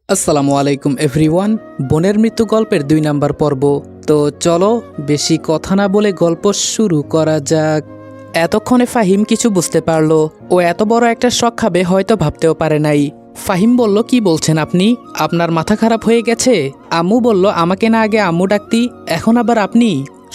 আসসালামু আলাইকুম এভরিওয়ান। বোনের মৃত্যু গল্পের 2 নাম্বার পর্ব। তো চলো বেশি কথা না বলে গল্প শুরু করা যাক। এতক্ষণে ফাহিম কিছু বুঝতে পারলো। ও এত বড় একটা শক খাবে হয়তো ভাবতেও পারে নাই। ফাহিম বলল, কি বলছেন আপনি? আপনার মাথা খারাপ হয়ে গেছে? আম্মু বলল, আমাকে না আগে আম্মু ডাকতি, এখন আবার আপনি?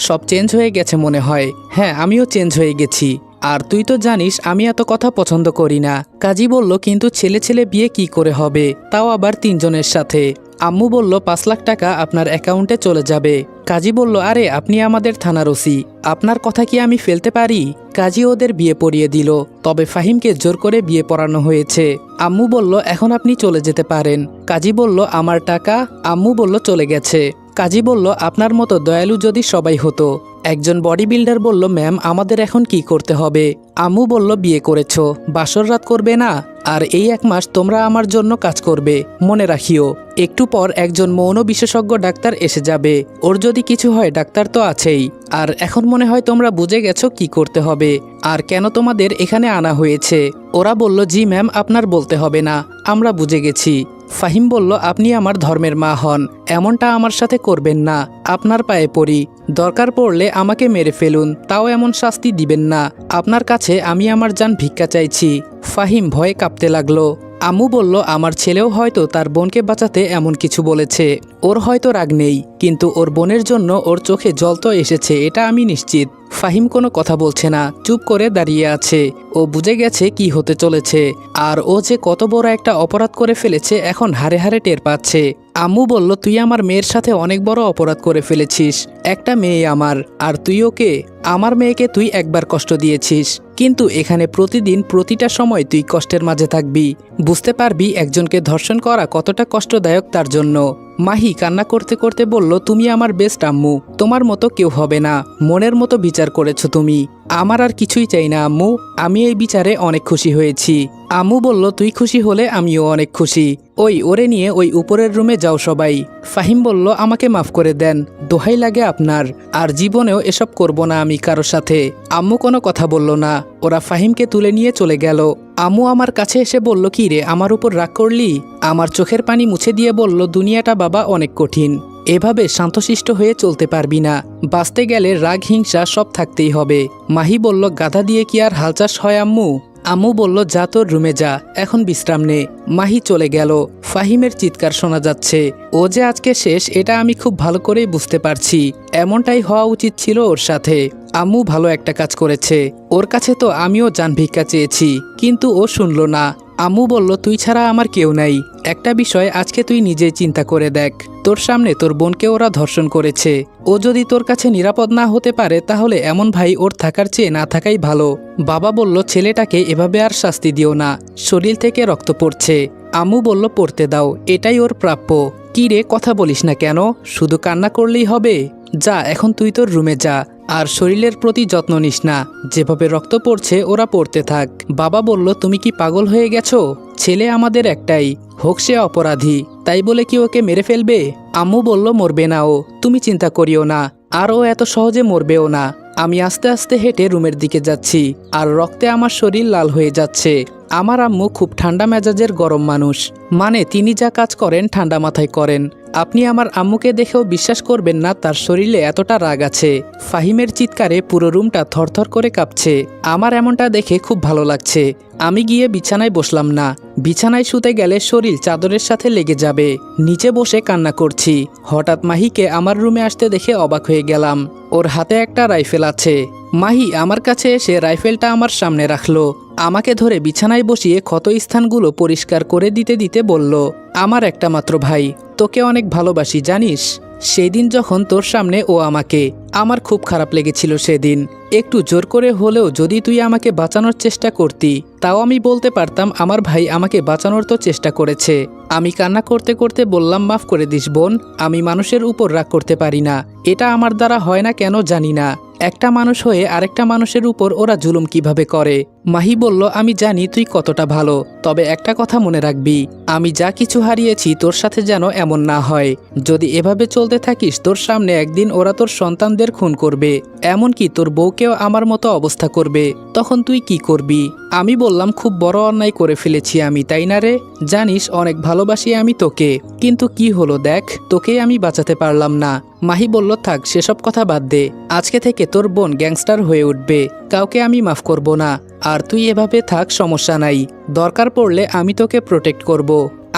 সব চেঞ্জ হয়ে গেছে মনে হয়। হ্যাঁ, আমিও চেঞ্জ হয়ে গেছি। আর তুই তো জানিস আমি এত কথা পছন্দ করি না। কাজী বলল, কিন্তু ছেলে ছেলে বিয়ে কি করে হবে, তাও আবার 3 জনের সাথে? আম্মু বলল, 5 লাখ টাকা আপনার অ্যাকাউন্টে চলে যাবে। কাজী বলল, আরে আপনি আমাদের থানার ওসি, আপনার কথা কি আমি ফেলতে পারি? কাজী ওদের বিয়ে পড়িয়ে দিল, তবে ফাহিমকে জোর করে বিয়ে পড়ানো হয়েছে। আম্মু বলল, এখন আপনি চলে যেতে পারেন। কাজী বলল, আমার টাকা? আম্মু বলল, চলে গেছে। কাজী বলল, আপনার মতো দয়ালু যদি সবাই হতো। একজন বডি বিল্ডার বলল, ম্যাম আমাদের এখন কি করতে হবে? আম্মু বলল, বিয়ে করেছ, বাসর রাত করবে না, আর এই 1 মাস তোমরা আমার জন্য কাজ করবে, মনে রাখিও। একটু পর একজন মৌন বিশেষজ্ঞ ডাক্তার এসে যাবে, ওর যদি কিছু হয় ডাক্তার তো আছেই। আর এখন মনে হয় তোমরা বুঝে গেছো কি করতে হবে আর কেন তোমাদের এখানে আনা হয়েছে। ওরা বলল, জি ম্যাম, আপনার বলতে হবে না, আমরা বুঝে গেছি। ফাহিম বলল, আপনি আমার ধর্মের মা হন, এমনটা আমার সাথে করবেন না, আপনার পায়ে পড়ি, দরকার পড়লে আমাকে মেরে ফেলুন, তাও এমন শাস্তি দিবেন না। আপনার কাছে আমি আমার জান ভিক্ষা চাইছি। ফাহিম ভয়ে কাঁপতে লাগলো। আম্মু বলল, আমার ছেলেও হয়তো তার বোনকে বাঁচাতে এমন কিছু বলেছে। ওর হয়তো রাগ নেই, কিন্তু ওর বোনের জন্য ওর চোখে জল তো এসেছে, এটা আমি নিশ্চিত। ফাহিম কোনো কথা বলছে না, চুপ করে দাঁড়িয়ে আছে। ও বুঝে গেছে কি হতে চলেছে, আর ও যে কত বড় একটা অপরাধ করে ফেলেছে এখন হারে হারে টের পাচ্ছে। আম্মু বলল, তুই আমার মেয়ের সাথে অনেক বড় অপরাধ করে ফেলেছিস। একটা মেয়ে আমার, আর তুই ওকে? আমার মেয়েকে তুই একবার কষ্ট দিয়েছিস, কিন্তু এখানে প্রতিদিন প্রতিটা সময় তুই কষ্টের মাঝে থাকবি। বুঝতে পারবি একজনকে ধর্ষণ করা কতটা কষ্টদায়ক তার জন্য। মাহি কান্না করতে করতে বলল, তুমি আমার বেস্ট আম্মু, তোমার মতো কেউ হবে না, মনের মতো বিচার করেছো তুমি। আমার আর কিছুই চাই না আম্মু, আমি এই বিচারে অনেক খুশি হয়েছি। আম্মু বলল, তুই খুশি হলে আমিও অনেক খুশি। ওরে নিয়ে ওই উপরের রুমে যাও সবাই। ফাহিম বলল, আমাকে মাফ করে দেন, দোহাই লাগে আপনার, আর জীবনেও এসব করব না আমি কারোর সাথে। আম্মু কোনো কথা বলল না, ওরা ফাহিমকে তুলে নিয়ে চলে গেল। আম্মু আমার কাছে এসে বলল, কি রে আমার উপর রাগ করলি? আমার চোখের পানি মুছে দিয়ে বলল, দুনিয়াটা বাবা অনেক কঠিন, এভাবে শান্তশিষ্ট হয়ে চলতে পারবি না, বাঁচতে গেলে রাগ হিংসা সব থাকতেই হবে। মাহি বলল, গাধা দিয়ে কি আর হাল চাষ হয় আম্মু? আম্মু বলল, যা তোর রুমে যা, এখন বিশ্রাম নে। মাহি চলে গেল। ফাহিমের চিৎকার শোনা যাচ্ছে। ও যে আজকে শেষ এটা আমি খুব ভালো করেই বুঝতে পারছি, এমনটাই হওয়া উচিত ছিল ওর সাথে। আম্মু ভালো একটা কাজ করেছে, ওর কাছে তো আমিও জান ভিক্ষা চেয়েছি, কিন্তু ও শুনল না। আম্মু বলল, তুই ছাড়া আমার কেউ নাই, একটা বিষয় আজকে তুই নিজেই চিন্তা করে দেখ, তোর সামনে তোর বোনকে ওরা ধর্ষণ করেছে, ও যদি তোর কাছে নিরাপদ না হতে পারে তাহলে এমন ভাই ওর থাকার চেয়ে না থাকাই ভালো। বাবা বলল, ছেলেটাকে এভাবে আর শাস্তি দিও না, শরীর থেকে রক্ত পড়ছে। আম্মু বলল, পড়তে দাও, এটাই ওর প্রাপ্য। কি রে কথা বলিস না কেন? শুধু কান্না করলেই হবে? যা এখন তুই তোর রুমে যা, আর শরীরের প্রতি যত্ন নিস না, যেভাবে রক্ত পড়ছে ওরা পড়তে থাক। বাবা বলল, তুমি কি পাগল হয়ে গেছো? ছেলে আমাদের একটাই, হোক সে অপরাধী, তাই বলে কি ওকে মেরে ফেলবে? আম্মু বলল, মরবে না ও, তুমি চিন্তা করিও না, আর ও এত সহজে মরবেও না। আমি আস্তে আস্তে হেঁটে রুমের দিকে যাচ্ছি, আর রক্তে আমার শরীর লাল হয়ে যাচ্ছে। আমার আম্মু খুব ঠান্ডা মেজাজের গরম মানুষ, মানে তিনি যা কাজ করেন ঠান্ডা মাথায় করেন। আপনি আমার আম্মুকে দেখেও বিশ্বাস করবেন না তার শরীরে এতটা রাগ আছে। ফাহিমের চিৎকারে পুরো রুমটা থরথর করে কাঁপছে। আমার এমনটা দেখে খুব ভালো লাগছে। আমি গিয়ে বিছানায় বসলাম না, বিছানায় শুতে গেলে শরীর চাদরের সাথে লেগে যাবে। নিচে বসে কান্না করছি। হঠাৎ মাহিকে আমার রুমে আসতে দেখে অবাক হয়ে গেলাম। ওর হাতে একটা রাইফেল আছে। মাহি আমার কাছে এসে রাইফেলটা আমার সামনে রাখলো, আমাকে ধরে বিছানায় বসিয়ে ক্ষত স্থানগুলো পরিষ্কার করে দিতে দিতে বলল, আমার একটা মাত্র ভাই, তোকে অনেক ভালোবাসি জানিস। সেদিন যখন তোর সামনে ও আমাকে, আমার খুব খারাপ লেগেছিল সেদিন। একটু জোর করে হলেও যদি তুই আমাকে বাঁচানোর চেষ্টা করতি, তাও আমি বলতে পারতাম আমার ভাই আমাকে বাঁচানোর তো চেষ্টা করেছে। আমি কান্না করতে করতে বললাম, মাফ করে দিস বোন, আমি মানুষের উপর রাগ করতে পারি না, এটা আমার দ্বারা হয় না কেন জানি না। একটা মানুষ হয়ে আরেকটা মানুষের উপর ওরা জুলুম কিভাবে করে। মাহি বলল, আমি জানি তুই কতটা ভালো, তবে একটা কথা মনে রাখবি, আমি যা কিছু হারিয়েছি তোর সাথে যেন এমন না হয়। যদি এভাবে চলতে থাকিস তোর সামনে একদিন ওরা তোর সন্তানদের নিজেদের খুন করবে, এমনকি তোর বউকেও আমার মতো অবস্থা করবে, তখন তুই কি করবি? আমি বললাম, খুব বড় অন্যায় করে ফেলেছি আমি, তাই না রে? জানিস অনেক ভালোবাসি আমি তোকে, কিন্তু কি হলো দেখ, তোকেই আমি বাঁচাতে পারলাম না। মাহি বলল, থাক সেসব কথা বাদ দে, আজকে থেকে তোর বোন গ্যাংস্টার হয়ে উঠবে, কাউকে আমি মাফ করব না। আর তুই এভাবে থাক, সমস্যা নাই, দরকার পড়লে আমি তোকে প্রোটেক্ট করব।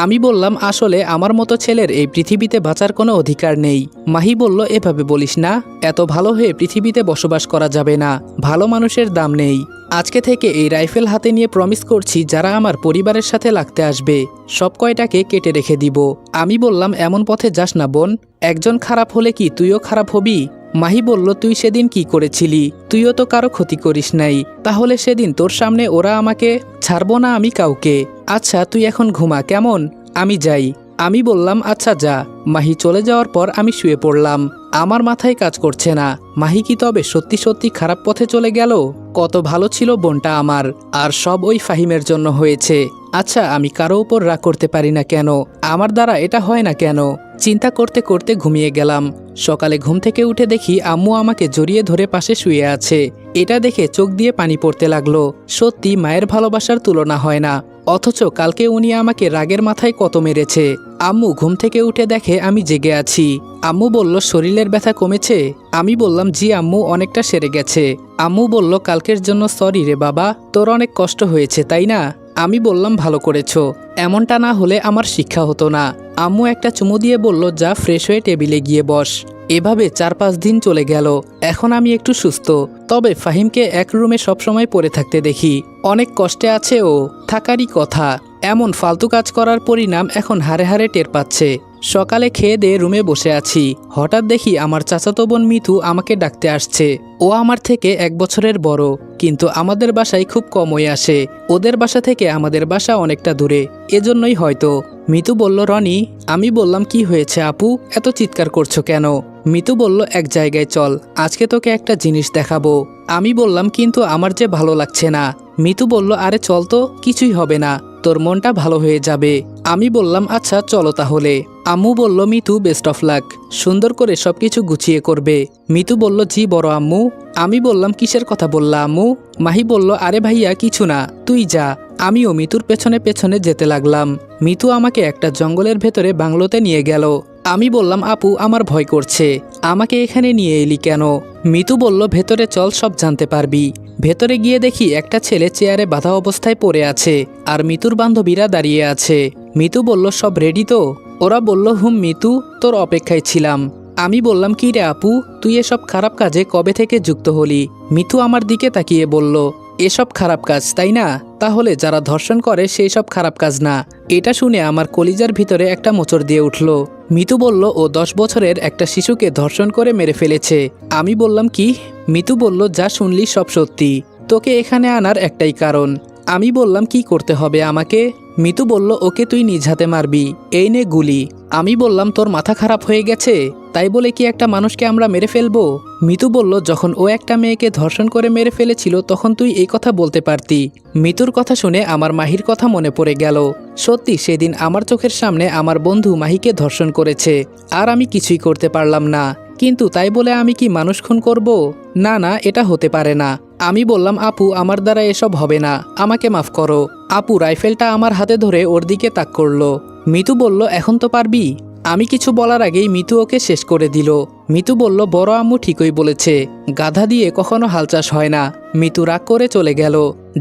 আমি বললাম, আসলে আমার মতো ছেলের এই পৃথিবীতে বাঁচার কোনো অধিকার নেই। মাহি বলল, এভাবে বলিস না, এত ভালো হয়ে পৃথিবীতে বসবাস করা যাবে না, ভালো মানুষের দাম নেই। আজকে থেকে এই রাইফেল হাতে নিয়ে প্রমিস করছি, যারা আমার পরিবারের সাথে লাগতে আসবে সব কয়টাকে কেটে রেখে দিব। আমি বললাম, এমন পথে যাস না বোন, একজন খারাপ হলে কি তুইও খারাপ হবি? মাহি বলল, তুই সেদিন কি করেছিলি? তুইও তো কারো ক্ষতি করিস নাই, তাহলে সেদিন তোর সামনে ওরা আমাকে ছাড়বো না আমি কাউকে। আচ্ছা তুই এখন ঘুমা কেমন, আমি যাই। আমি বললাম, আচ্ছা যা। মাহি চলে যাওয়ার পর আমি শুয়ে পড়লাম। আমার মাথায় কাজ করছে না, মাহি কি তবে সত্যি সত্যি খারাপ পথে চলে গেল? কত ভালো ছিল বোনটা আমার, আর সব ওই ফাহিমের জন্য হয়েছে। আচ্ছা আমি কারো উপর রাগ করতে পারি না কেন? আমার দ্বারা এটা হয় না কেন? চিন্তা করতে করতে ঘুমিয়ে গেলাম। সকালে ঘুম থেকে উঠে দেখি আম্মু আমাকে জড়িয়ে ধরে পাশে শুয়ে আছে। এটা দেখে চোখ দিয়ে পানি পড়তে লাগলো। সত্যি মায়ের ভালোবাসার তুলনা হয় না, অথচ কালকে উনি আমাকে রাগের মাথায় কত মেরেছে। আম্মু ঘুম থেকে উঠে দেখে আমি জেগে আছি। আম্মু বলল, শরীরের ব্যথা কমেছে? আমি বললাম, জি আম্মু, অনেকটা সেরে গেছে। আম্মু বলল, কালকের জন্য সরি রে বাবা, তোর অনেক কষ্ট হয়েছে তাই না? আমি বললাম, ভালো করেছো, এমনটা না হলে আমার শিক্ষা হতো না। আম্মু একটা চুমু দিয়ে বলল, যা ফ্রেশ হয়ে টেবিলে গিয়ে বস। এভাবে 4-5 দিন চলে গেল। এখন আমি একটু সুস্থ, তবে ফাহিমকে এক রুমে সবসময় পড়ে থাকতে দেখি। অনেক কষ্টে আছে ও, থাকারই কথা। এমন ফালতু কাজ করার পরিণাম এখন হারে হারে টের পাচ্ছে। সকালে খেয়ে দিয়ে রুমে বসে আছি, হঠাৎ দেখি আমার চাচাতো বোন মিথু আমাকে ডাকতে আসছে। ও আমার থেকে 1 বছরের বড়, কিন্তু আমাদের বাসায় খুব কমই আসে। ওদের বাসা থেকে আমাদের বাসা অনেকটা দূরে, এজন্যই হয়তো। মিতু বলল, রনি। আমি বললাম, কি হয়েছে আপু, এত চিৎকার করছো কেন? মিতু বলল, এক জায়গায় চল, আজকে তোকে একটা জিনিস দেখাবো। আমি বললাম, কিন্তু আমার যে ভালো লাগছে না। মিতু বলল, আরে চল তো, কিছুই হবে না, তোর মনটা ভালো হয়ে যাবে। আমি বললাম, আচ্ছা চলো তাহলে। আম্মু বলল, মিতু বেস্ট অফ লাক, সুন্দর করে সবকিছু গুছিয়ে করবে। মিতু বলল, জি বড় আম্মু। আমি বললাম, কিসের কথা বললা আম্মু? মাহি বলল, আরে ভাইয়া কিছু না, তুই যা। আমিও মিতুর পেছনে পেছনে যেতে লাগলাম। মিতু আমাকে একটা জঙ্গলের ভেতরে বাংলোতে নিয়ে গেল। আমি বললাম, আপু আমার ভয় করছে, আমাকে এখানে নিয়ে এলি কেন? মিতু বলল, ভেতরে চল, সব জানতে পারবি। ভেতরে গিয়ে দেখি একটা ছেলে চেয়ারে বাঁধা অবস্থায় পড়ে আছে, আর মিতুর বান্ধবীরা দাঁড়িয়ে আছে। মিতু বলল, সব রেডি তো? ওরা বলল, হুম মিতু, তোর অপেক্ষায় ছিলাম। আমি বললাম, কি রে আপু, তুই এসব খারাপ কাজে কবে থেকে যুক্ত হলি? মিতু আমার দিকে তাকিয়ে বলল, এসব খারাপ কাজ তাই না? তাহলে যারা ধর্ষণ করে সেই সব খারাপ কাজ না। এটা শুনে আমার কলিজার ভিতরে একটা মোচড় দিয়ে উঠল। মিতু বলল, ও 10 বছরের একটা শিশুকে ধর্ষণ করে মেরে ফেলেছে। আমি বললাম, কি? মিতু বলল, যা শুনলি সব সত্যি, তোকে এখানে আনার একটাই কারণ। আমি বললাম, কি করতে হবে আমাকে? মিতু বলল, ওকে তুই নিজ হাতে মারবি, এই নে গুলি। আমি বললাম, তোর মাথা খারাপ হয়ে গেছে? তাই বলে কি একটা মানুষকে আমরা মেরে ফেলবো? মিতু বলল, যখন ও একটা মেয়েকে ধর্ষণ করে মেরে ফেলেছিল তখন তুই এই কথা বলতে পারতি। মিতুর কথা শুনে আমার মাহির কথা মনে পড়ে গেল। সত্যি সেদিন আমার চোখের সামনে আমার বন্ধু মাহিকে ধর্ষণ করেছে, আর আমি কিছুই করতে পারলাম না। কিন্তু তাই বলে আমি কি মানুষ খুন করব? না না, এটা হতে পারে না। আমি বললাম, আপু আমার দ্বারা এসব হবে না, আমাকে মাফ করো। আপু রাইফেলটা আমার হাতে ধরে ওর দিকে তাক করলো। মিতু বলল, এখন তো পারবি? আমি কিছু বলার আগেই মিতু ওকে শেষ করে দিল। মিতু বলল, বড় আম্মু ঠিকই বলেছে, গাধা দিয়ে কখনো হাল চাষ হয় না। মিতু রাগ করে চলে গেল।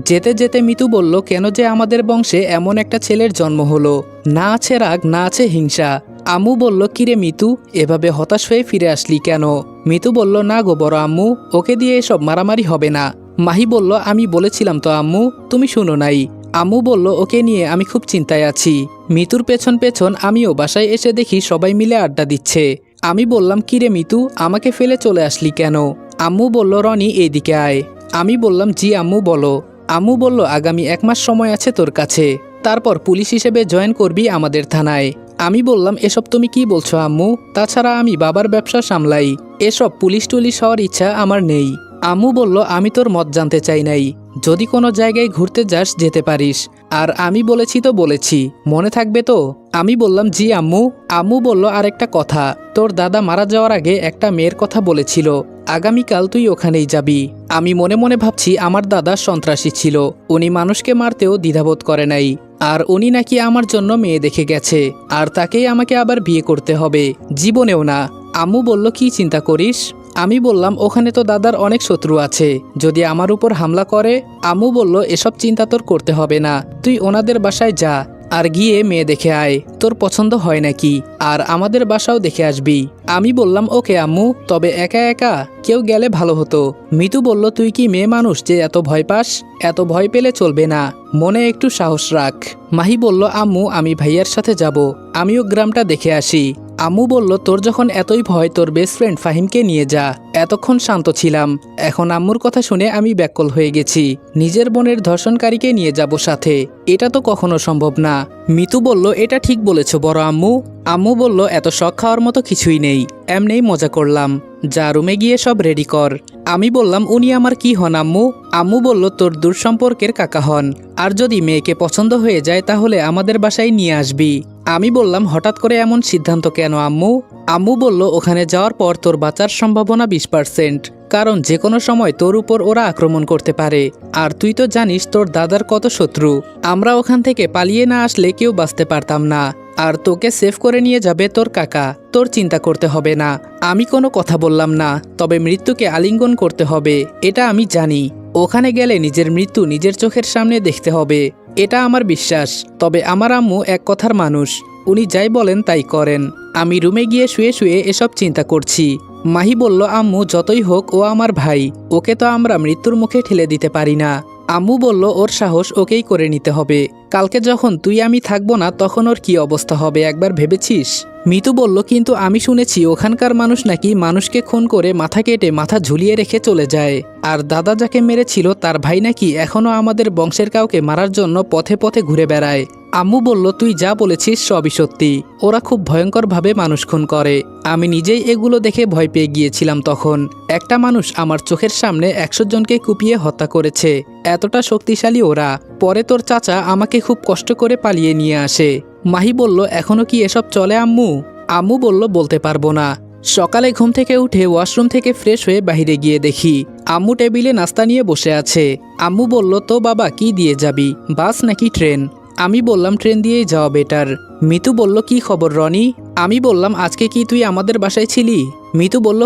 যেতে যেতে মিতু বলল, কেন যে আমাদের বংশে এমন একটা ছেলের জন্ম হলো, না আছে রাগ, না আছে হিংসা। আম্মু বলল, কিরে মিতু, এভাবে হতাশ হয়ে ফিরে আসলি কেন? মিতু বলল, না গো বড় আম্মু, ওকে দিয়ে এসব মারামারি হবে না। মাহি বলল, আমি বলেছিলাম তো আম্মু, তুমি শুনো নাই। আম্মু বলল, ওকে নিয়ে আমি খুব চিন্তায় আছি। মিতুর পেছন পেছন আমিও বাসায় এসে দেখি সবাই মিলে আড্ডা দিচ্ছে। আমি বললাম, কিরে মিতু, আমাকে ফেলে চলে আসলি কেন? আম্মু বলল, রনি এইদিকে আয়। আমি বললাম, জি আম্মু বলো। আম্মু বলল, আগামী 1 মাস সময় আছে তোর কাছে, তারপর পুলিশ হিসেবে জয়েন করবি আমাদের থানায়। আমি বললাম, এসব তুমি কি বলছো আম্মু? তাছাড়া আমি বাবার ব্যবসা সামলাই, এসব পুলিশ টুলিশ হওয়ার ইচ্ছা আমার নেই। আম্মু বলল, আমি তোর মত জানতে চাই নাই, যদি কোনো জায়গায় ঘুরতে যাস যেতে পারিস, আর আমি বলেছি তো বলেছি, মনে থাকবে তো? আমি বললাম, জি আম্মু। আম্মু বলল, আরেকটা কথা, তোর দাদা মারা যাওয়ার আগে একটা মেয়ের কথা বলেছিল, আগামীকাল তুই ওখানেই যাবি। আমি মনে মনে ভাবছি আমার দাদা সন্ত্রাসী ছিল, উনি মানুষকে মারতেও দ্বিধাবোধ করে নাই। আর উনি নাকি আমার জন্য মেয়ে দেখে গেছে, আর তাকেই আমাকে আবার বিয়ে করতে হবে, জীবনেও না। আম্মু বলল কি চিন্তা করিস? আমি বললাম ওখানে তো দাদার অনেক শত্রু আছে, যদি আমার উপর হামলা করে। আম্মু বলল এসব চিন্তা তোর করতে হবে না, তুই ওনাদের বাসায় যা, আর গিয়ে মেয়ে দেখে আয়, তোর পছন্দ হয় নাকি, আর আমাদের বাসাও দেখে আসবি। আমি বললাম ওকে আম্মু, তবে একা একা কেউ গেলে ভালো হতো। মিতু বলল তুই কি মেয়ে মানুষ যে এত ভয় পাস? এত ভয় পেলে চলবে না, মনে একটু সাহস রাখ। মাহি বলল আম্মু আমি ভাইয়ার সাথে যাব, আমিও গ্রামটা দেখে আসি। আম্মু বলল তোর যখন এতই ভয় তোর বেস্ট ফ্রেন্ড ফাহিমকে নিয়ে যা। এতক্ষণ শান্ত ছিলাম, এখন আম্মুর কথা শুনে আমি ব্যাকুল হয়ে গেছি। নিজের বোনের ধর্ষণকারীকে নিয়ে যাব সাথে, এটা তো কখনো সম্ভব না। মিতু বলল এটা ঠিক বলেছ বড় আম্মু। আম্মু বলল এত শখ খাওয়ার মতো কিছুই নেই, এমনিই মজা করলাম, যা রুমে গিয়ে সব রেডি কর। আমি বললাম উনি আমার কি হন আম্মু? আম্মু বলল তোর দূর সম্পর্কের কাকা হন, আর যদি মেয়েকে পছন্দ হয়ে যায় তাহলে আমাদের বাসায় নিয়ে আসবি। আমি বললাম হঠাৎ করে এমন সিদ্ধান্ত কেন আম্মু? আম্মু বলল ওখানে যাওয়ার পর তোর বাঁচার সম্ভাবনা 20%, কারণ যে কোনো সময় তোর উপর ওরা আক্রমণ করতে পারে, আর তুই তো জানিস তোর দাদার কত শত্রু। আমরা ওখান থেকে পালিয়ে না আসলে কেউ বাঁচতে পারতাম না, আর তোকে সেভ করে নিয়ে যাবে তোর কাকা, তোর চিন্তা করতে হবে না। আমি কোনো কথা বললাম না, তবে মৃত্যুকে আলিঙ্গন করতে হবে এটা আমি জানি। ওখানে গেলে নিজের মৃত্যু নিজের চোখের সামনে দেখতে হবে, এটা আমার বিশ্বাস। তবে আমার আম্মু এক কথার মানুষ, উনি যাই বলেন তাই করেন। আমি রুমে গিয়ে শুয়ে শুয়ে এসব চিন্তা করছি। মাহি বলল আম্মু যতই হোক ও আমার ভাই, ওকে তো আমরা মৃত্যুর মুখে ঠেলে দিতে পারি না। আম্মু বলল ওর সাহস ওকেই করে নিতে হবে, কালকে যখন তুই আমি থাকবো না তখন ওর কি অবস্থা হবে একবার ভেবেছিস? মিতু বলল কিন্তু আমি শুনেছি ওখানকার মানুষ নাকি মানুষকে খুন করে মাথা কেটে মাথা ঝুলিয়ে রেখে চলে যায়, আর দাদা যাকে মেরেছিল তার ভাই নাকি এখনো আমাদের বংশের কাউকে মারার জন্য পথে পথে ঘুরে বেড়ায়। আম্মু বলল তুই যা বলেছিস সবই সত্যি, ওরা খুব ভয়ঙ্করভাবে মানুষ খুন করে। আমি নিজেই এগুলো দেখে ভয় পেয়ে গিয়েছিলাম তখন। একটা মানুষ আমার চোখের সামনে 100 জনকে কুপিয়ে হত্যা করেছে, এতটা শক্তিশালী ওরা। পরে তোর চাচা আমাকে খুব কষ্ট করে পালিয়ে নিয়ে আসে। মাহি বলল এখনো কি এসব চলে আম্মু? আম্মু বলল বলতে পারবো না। সকালে ঘুম থেকে উঠে ওয়াশরুম থেকে ফ্রেশ হয়ে বাইরে গিয়ে দেখি আম্মু টেবিলে নাস্তা নিয়ে বসে আছে। আম্মু বলল তো বাবা কি দিয়ে যাবি, বাস নাকি ট্রেন? আমি বললাম ট্রেন দিয়েই যাওয়া বেটার। মিতু বলল কি খবর রনি? আমি বললাম আজকে কি তুই আমাদের বাসায় ছিলি? মিতু বলল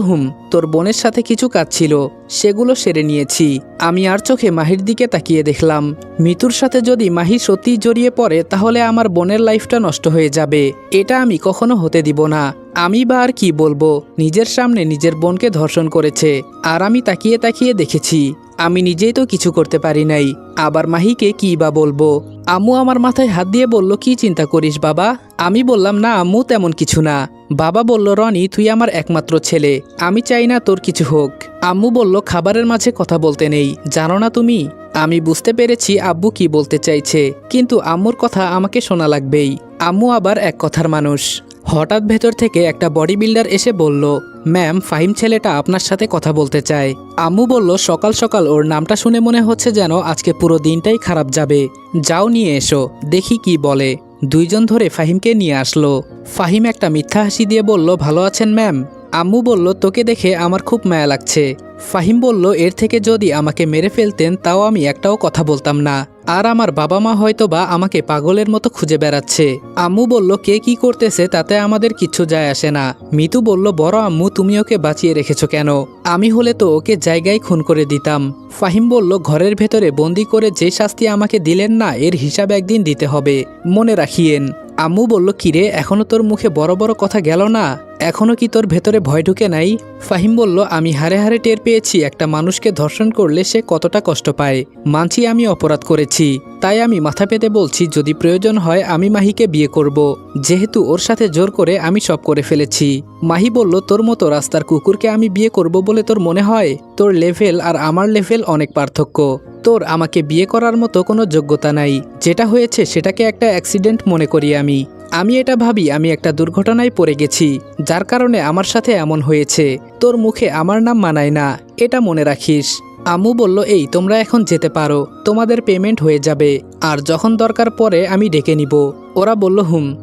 তোর বোনের সাথে কিছু কাজ ছিল, সেগুলো সেরে নিয়েছি। আমি আর চোখে মাহির দিকে তাকিয়ে দেখলাম, মিতুর সাথে যদি মাহি সত্যিই জড়িয়ে পড়ে তাহলে আমার বোনের লাইফটা নষ্ট হয়ে যাবে, এটা আমি কখনো হতে দিব না। আমি বা আর কি বলবো, নিজের সামনে নিজের বোনকে ধর্ষণ করেছে, আর আমি তাকিয়ে তাকিয়ে দেখেছি। আমি নিজেই তো কিছু করতে পারি নাই, আবার মাহিকে কি বা বলবো? আম্মু আমার মাথায় হাত দিয়ে বলল কি চিন্তা করিস বাবা? আমি বললাম না আম্মু তেমন কিছু না। বাবা বলল রনি তুই আমার একমাত্র ছেলে, আমি চাই না তোর কিছু হোক। আম্মু বলল খাবারের মাঝে কথা বলতে নেই, জানো না তুমি? আমি বুঝতে পেরেছি আব্বু কি বলতে চাইছে, কিন্তু আম্মুর কথা আমাকে শোনা লাগবেই। আম্মু আবার এক কথার মানুষ। হঠাৎ ভেতর থেকে একটা বডি বিল্ডার এসে বলল ম্যাম ফাহিম ছেলেটা আপনার সাথে কথা বলতে চায়। আম্মু বলল সকাল সকাল ওর নামটা শুনে মনে হচ্ছে যেন আজকে পুরো দিনটাই খারাপ যাবে, যাও নিয়ে এসো দেখি কি বলে। 2 জন ধরে ফাহিমকে নিয়ে আসলো। ফাহিম একটা মিথ্যা হাসি দিয়ে বলল ভালো আছেন ম্যাম? আম্মু বলল তোকে দেখে আমার খুব মায়া লাগছে। ফাহিম বলল এর থেকে যদি আমাকে মেরে ফেলতেন তাও আমি একটাও কথা বলতাম না, আর আমার বাবা মা হয়তো বা আমাকে পাগলের মতো খুঁজে বেড়াচ্ছে। আম্মু বলল কে কি করতেছে তাতে আমাদের কিচ্ছু যায় আসে না। মিতু বলল বড় আম্মু তুমি ওকে বাঁচিয়ে রেখেছো কেন? আমি হলে তো ওকে জায়গায় খুন করে দিতাম। ফাহিম বলল ঘরের ভেতরে বন্দি করে যে শাস্তি আমাকে দিলেন না এর হিসাব একদিন দিতে হবে, মনে রাখিয়েন। আম্মু বলল কিরে এখনো তোর মুখে বড় বড় কথা গেল না? এখনো কি তোর ভেতরে ভয় ঢুকে নাই? ফাহিম বলল আমি হারে হারে টের পেয়েছি একটা মানুষকে ধর্ষণ করলে সে কতটা কষ্ট পায়। মানছি আমি অপরাধ করেছি, তাই আমি মাথা পেতে বলছি যদি প্রয়োজন হয় আমি মাহিকে বিয়ে করব, যেহেতু ওর সাথে জোর করে আমি সব করে ফেলেছি। মাহি বলল তোর মতো রাস্তার কুকুরকে আমি বিয়ে করব বলে তোর মনে হয়? তোর লেভেল আর আমার লেভেল অনেক পার্থক্য, তোর আমাকে বিয়ে করার মতো কোনো যোগ্যতা নাই। যেটা হয়েছে সেটাকে একটা অ্যাক্সিডেন্ট মনে করি আমি এটা ভাবি আমি একটা দুর্ঘটনায় পড়ে গেছি, যার কারণে আমার সাথে এমন হয়েছে। তোর মুখে আমার নাম মানায় না, এটা মনে রাখিস। আম্মু বলল এই তোমরা এখন যেতে পারো, তোমাদের পেমেন্ট হয়ে যাবে, আর যখন দরকার পড়ে আমি ডেকে নিব। ওরা বলল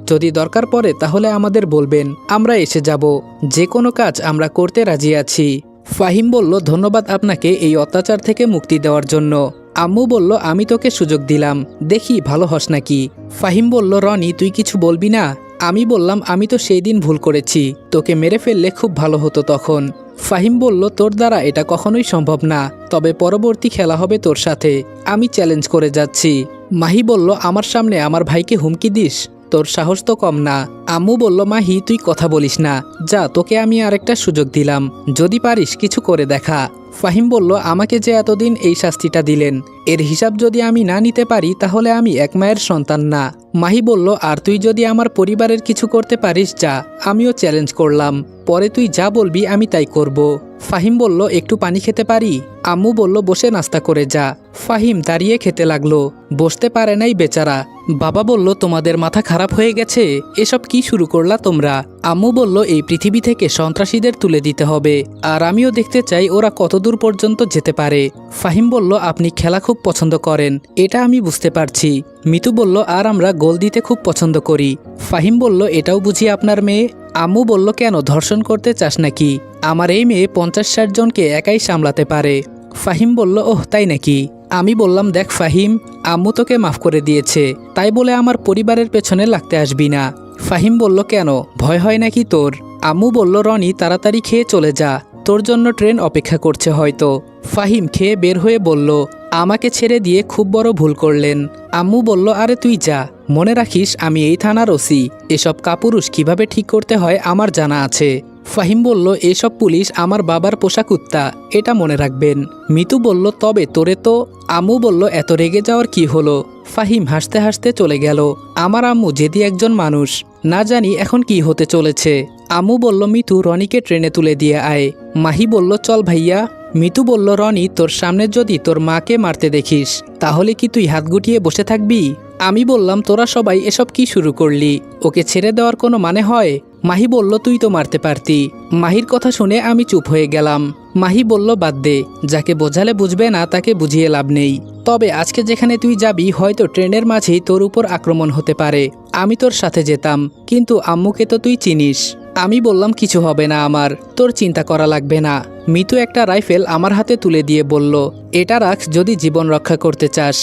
যদি দরকার পড়ে তাহলে আমাদের বলবেন, আমরা এসে যাব, যে কোনো কাজ আমরা করতে রাজি আছি। ফাহিম বলল, ধন্যবাদ আপনাকে এই অত্যাচার থেকে মুক্তি দেওয়ার জন্য। আম্মু বলল, আমি তোকে সুযোগ দিলাম, দেখি ভালো হস নাকি। ফাহিম বলল, রনি তুই কিছু বলবি না? আমি বললাম, আমি তো সেই দিন ভুল করেছি, তোকে মেরে ফেললে খুব ভালো হতো তখন। ফাহিম বলল, তোর দ্বারা এটা কখনোই সম্ভব না, তবে পরবর্তী খেলা হবে তোর সাথে, আমি চ্যালেঞ্জ করে যাচ্ছি। মাহি বলল, আমার সামনে আমার ভাইকে হুমকি দিস? তোর সাহস তো কম না। আম্মু বলল, মাহি তুই কথা বলিস না, যা তোকে আমি আরেকটা সুযোগ দিলাম, যদি পারিস কিছু করে দেখা। ফাহিম বলল, আমাকে যে এতদিন এই শাস্তিটা দিলেন, এর হিসাব যদি আমি না নিতে পারি তাহলে আমি এক মায়ের সন্তান না। মাহি বলল, আর তুই যদি আমার পরিবারের কিছু করতে পারিস যা, আমিও চ্যালেঞ্জ করলাম, পরে তুই যা বলবি আমি তাই করব। ফাহিম বলল, একটু পানি খেতে পারি? আম্মু বলল, বসে নাস্তা করে যা। ফাহিম দাঁড়িয়ে খেতে লাগলো, বসতে পারে নাই বেচারা। বাবা বলল, তোমাদের মাথা খারাপ হয়ে গেছে, এসব কি শুরু করলা তোমরা? আম্মু বলল, এই পৃথিবী থেকে সন্ত্রাসীদের তুলে দিতে হবে, আর আমিও দেখতে চাই ওরা কতদূর পর্যন্ত যেতে পারে। ফাহিম বলল, আপনি খেলা খুব পছন্দ করেন, এটা আমি বুঝতে পারছি। মিতু বলল, আর আমরা গোল দিতে খুব পছন্দ করি। ফাহিম বলল, এটাও বুঝি আপনার মেয়ে? আম্মু বলল, কেন ধর্ষণ করতে চাস নাকি? আমার এই মেয়ে 50-60 জনকে একাই সামলাতে পারে। ফাহিম বলল, ওহ তাই নাকি? আমি বললাম, দেখ ফাহিম, আম্মু তোকে মাফ করে দিয়েছে, তাই বলে আমার পরিবারের পেছনে লাগতে আসবি না। ফাহিম বলল, কেন, ভয় হয় নাকি তোর? আম্মু বলল, রনি তাড়াতাড়ি খেয়ে চলে যা, তোর জন্য ট্রেন অপেক্ষা করছে হয়তো। ফাহিম খেয়ে বের হয়ে বলল, আমাকে ছেড়ে দিয়ে খুব বড় ভুল করলেন। আম্মু বলল, আরে তুই যা, মনে রাখিস আমি এই থানার ওসি, এসব কাপুরুষ কিভাবে ঠিক করতে হয় আমার জানা আছে। ফাহিম বলল, এসব পুলিশ আমার বাবার পোষা কুত্তা, এটা মনে রাখবেন। মিতু বলল, তবে তোরে তো। আম্মু বলল, এত রেগে যাওয়ার কি হলো? ফাহিম হাসতে হাসতে চলে গেল। আমার আম্মু যেদি একজন মানুষ, না জানি এখন কি হতে চলেছে। আম্মু বলল, মিতু রনিকে ট্রেনে তুলে দিয়ে আয়। মাহি বলল, চল ভাইয়া। মিতু বলল, রনি তোর সামনে যদি তোর মাকে মারতে দেখিস তাহলে কি তুই হাত গুটিয়ে বসে থাকবি? আমি বললাম, তোরা সবাই এসব কি শুরু করলি? ওকে ছেড়ে দেওয়ার কোনো মানে হয়? মাহি বলল, তুই তো মারতে পারতি। মাহির কথা শুনে আমি চুপ হয়ে গেলাম। মাহি বলল, বাদ দে, যাকে বোঝালে বুঝবে না তাকে বুঝিয়ে লাভ নেই। তবে আজকে যেখানে তুই যাবি হয়তো ট্রেনের মাঝেই তোর উপর আক্রমণ হতে পারে, আমি তোর সাথে যেতাম, কিন্তু আম্মুকে তো তুই চিনিস। আমি বললাম, কিছু হবে না আমার, তোর চিন্তা করা লাগবে না। মিতু একটা রাইফেল আমার হাতে তুলে দিয়ে বলল, এটা রাখ যদি জীবন রক্ষা করতে চাস,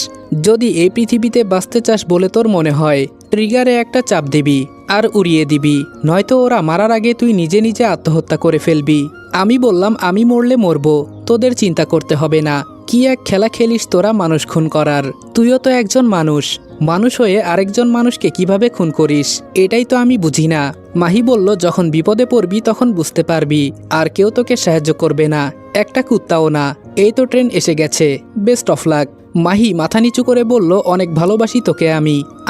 যদি এই পৃথিবীতে বাঁচতে চাস বলে তোর মনে হয়, ট্রিগারে একটা চাপ দিবি আর উড়িয়ে দিবি, নয়তো ওরা মারার আগে তুই নিজে নিজে আত্মহত্যা করে ফেলবি। আমি বললাম, আমি মরলে মরবো, তোদের চিন্তা করতে হবে না। কি এক খেলা খেলিস তোরা মানুষ খুন করার? তুইও তো একজন মানুষ, মানুষ হয়ে আরেকজন মানুষকে কিভাবে খুন করিস এটাই তো আমি বুঝি না। মাহি বলল, যখন বিপদে পড়বি তখন বুঝতে পারবি, আর কেউ তোকে সাহায্য করবে না, একটা কুত্তাও না। এই তো ট্রেন এসে গেছে, বেস্ট অফ লাক। মাহি মাথা নিচু করে বলল, অনেক ভালোবাসি তোকে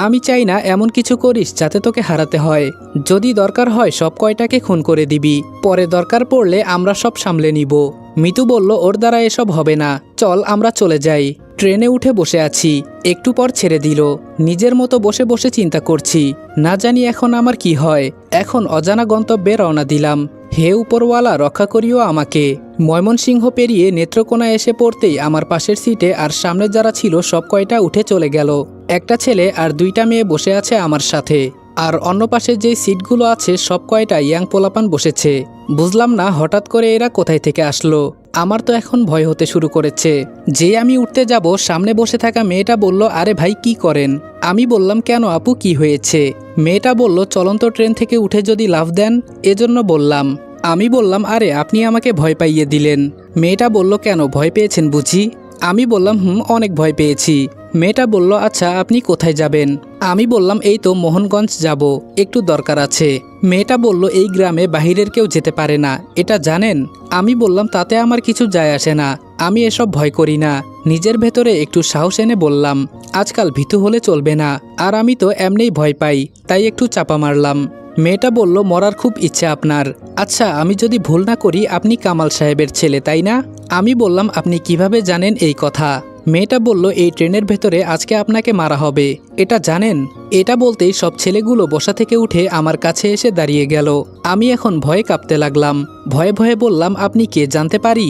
আমি চাই না এমন কিছু করিস যাতে তোকে হারাতে হয়। যদি দরকার হয় সব কয়টাকে খুন করে দিবি, পরে দরকার পড়লে আমরা সব সামলে নিব। মিতু বলল, ওর দ্বারা এসব হবে না, চল আমরা চলে যাই। ট্রেনে উঠে বসে আছি, একটু পর ছেড়ে দিল। নিজের মতো বসে বসে চিন্তা করছি, না জানি এখন আমার কি হয়। এখন অজানা গন্তব্যে রওনা দিলাম। হে উপরওয়ালা, রক্ষা করিও আমাকে। ময়মনসিংহ পেরিয়ে নেত্রকোনা এসে পড়তেই আমার পাশের সিটে আর সামনে যারা ছিল সব কয়টা উঠে চলে গেল। একটা ছেলে আর 2টা মেয়ে বসে আছে আমার সাথে, আর অন্য পাশে যে সিটগুলো আছে সব কয়টা ইয়াং পোলাপান বসেছে। বুঝলাম না হঠাৎ করে এরা কোথায় থেকে আসলো। আমার তো এখন ভয় হতে শুরু করেছে। যে আমি উঠতে যাব সামনে বসে থাকা মেয়েটা বলল, আরে ভাই কি করেন? আমি বললাম, কেন আপু কি হয়েছে? মেয়েটা বলল, চলন্ত ট্রেন থেকে উঠে যদি লাফ দেন, এজন্য বললাম। আমি বললাম, আরে আপনি আমাকে ভয় পাইয়ে দিলেন। মেয়েটা বলল, কেন ভয় পেয়েছেন বুঝি? আমি বললাম, অনেক ভয় পেয়েছি। মেয়েটা বলল, আচ্ছা আপনি কোথায় যাবেন? আমি বললাম, এই তো মোহনগঞ্জ যাব, একটু দরকার আছে। মেয়েটা বলল, এই গ্রামে বাহিরের কেউ যেতে পারে না, এটা জানেন? আমি বললাম, তাতে আমার কিছু যায় আসে না, আমি এসব ভয় করি না। নিজের ভেতরে একটু সাহস এনে বললাম, আজকাল ভীতু হলে চলবে না, আর আমি তো এমনিই ভয় পাই, তাই একটু চাপা মারলাম। মেয়েটা বলল, মরার খুব ইচ্ছে আপনার? আচ্ছা আমি যদি ভুল না করি আপনি কামাল সাহেবের ছেলে তাই না? আমি বললাম, আপনি কিভাবে জানেন এই কথা? মেয়েটা বলল, এই ট্রেনের ভেতরে আজকে আপনাকে মারা হবে, এটা জানেন? এটা বলতেই সব ছেলেগুলো বসা থেকে উঠে আমার কাছে এসে দাঁড়িয়ে গেল। আমি এখন ভয়ে কাঁপতে লাগলাম। ভয়ে ভয়ে বললাম, আপনি কে জানতে পারি?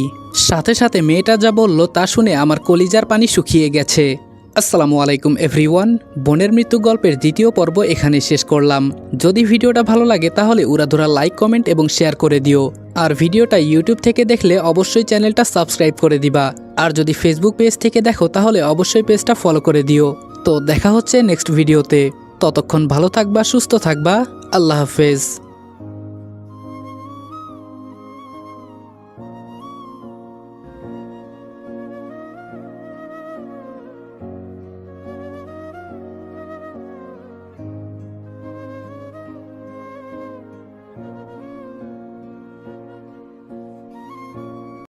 সাথে সাথে মেয়েটা যা বলল তা শুনে আমার কলিজার পানি শুকিয়ে গেছে। আসসালামু আলাইকুম এভরিওয়ান। বোনের মৃত্যু গল্পের দ্বিতীয় পর্ব এখানে শেষ করলাম। যদি ভিডিওটা ভালো লাগে তাহলে উড়াধুরা লাইক, কমেন্ট এবং শেয়ার করে দিও। আর ভিডিওটা ইউটিউব থেকে দেখলে অবশ্যই চ্যানেলটা সাবস্ক্রাইব করে দিবা। আর যদি ফেসবুক পেজ থেকে দেখো তাহলে অবশ্যই পেজটা ফলো করে দিও। তো দেখা হচ্ছে নেক্সট ভিডিওতে। ততক্ষণ ভালো থাকবা, সুস্থ থাকবা। আল্লাহ হাফেজ।